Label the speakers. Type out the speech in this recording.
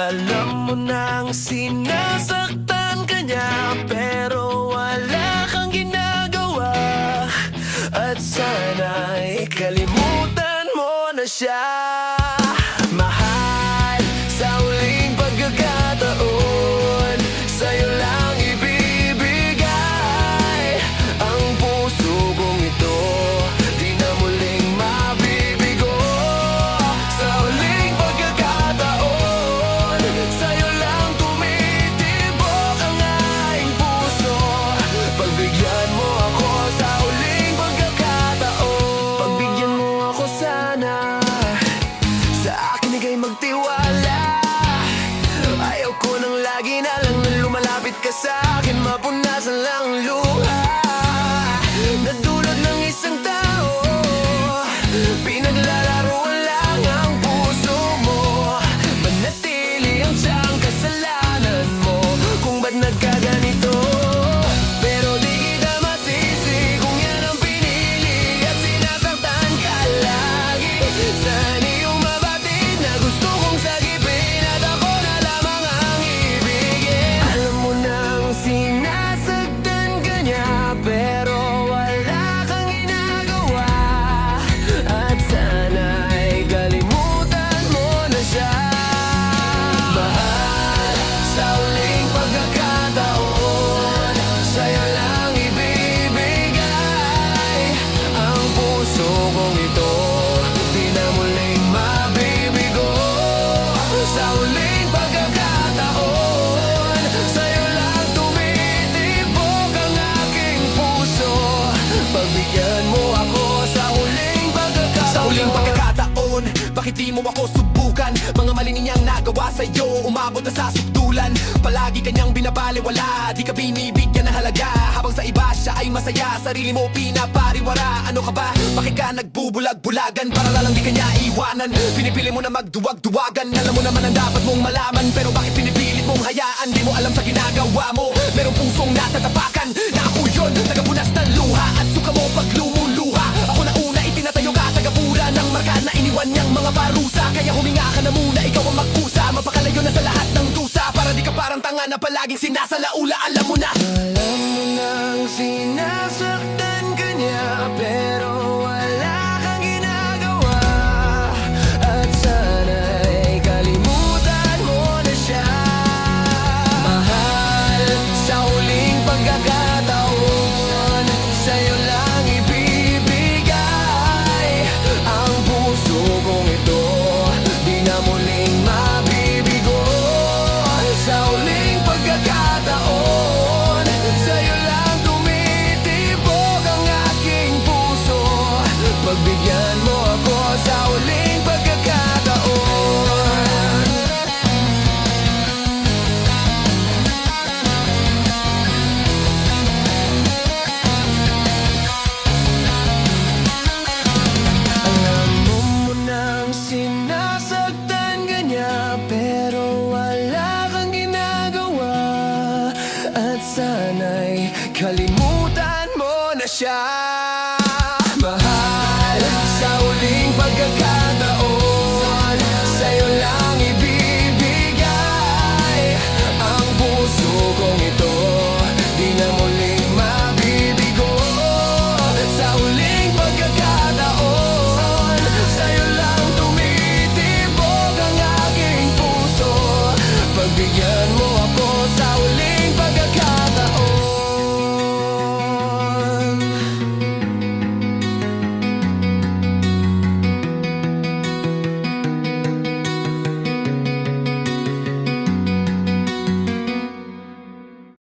Speaker 1: Alam mo nang sinasaktan ka niya, pero wala kang ginagawa. At sana'y kalimutan mo na siya. Mahal, sa huling pagkakataon, sa'yo lang ibibigay ang puso kong ito, di na muling mabibigo. Sa huling pagkakataon, sa'yo lang tumitibok ang aking puso. Pagbigyan mo ako sa huling pagkakataon. Pagbigyan mo ako sana, sa akin ika'y magtiwala. Ayaw ko nang lagi na lang na lumalapit ka sa akin, mapunasan lang ang luha na dulot ng isang tao. Pinaglalaroan lang ang puso mo, manatili ang siyang kasalanan mo kung ba't nagkaganito. Pero di kita masisi kung yan ang pinili at sinasaktan ka lagi. Saan iyong mabatid na gusto kong sagipin at ako na lamang ang ibigin. Alam mo nang sinasaktan ka niya, pero wala kang ginagawa. At sana'y kalimutan mo na siya. Mahal, sa huling pagkakataon, sa'yo lang ibibigay ang puso kong ito, di na muling mabibigo. Sa huling pagkakataon, sa'yo lang tumitibok ang aking puso. Pagbigyan mo ako sa huling pagkakataon.
Speaker 2: Sa huling pagkakataon, bakit di mo ako subukan? Mga mali niyang nagawa sa'yo, umabot na sa sukdulan. Palagi kanyang binabaliwala, di ka binibigyan ng halaga. Habang sa iba siya ay masaya, sarili mo pinapariwara. Ano ka ba? Bakit ka nagbubulag-bulagan? Para lang di kanya iwanan, pinipili mo na magduwag-duwagan. Alam mo naman ang dapat mong malaman, pero bakit pinipilit mong hayaan? Di mo alam sa ginagawa mo, merong pusong natatapakan na ako yun, tagabunas ng luha at suka mo pag lumuluha. Ako na una itinatayo ka, tagapura ng marka na iniwan niyang mga parusa. Kaya huminga ka na muna, ikaw ang magkusa, mapakalayo na sa lahat ng dusa. Para di ka parang tanga na palaging sinasalaula. Alam mo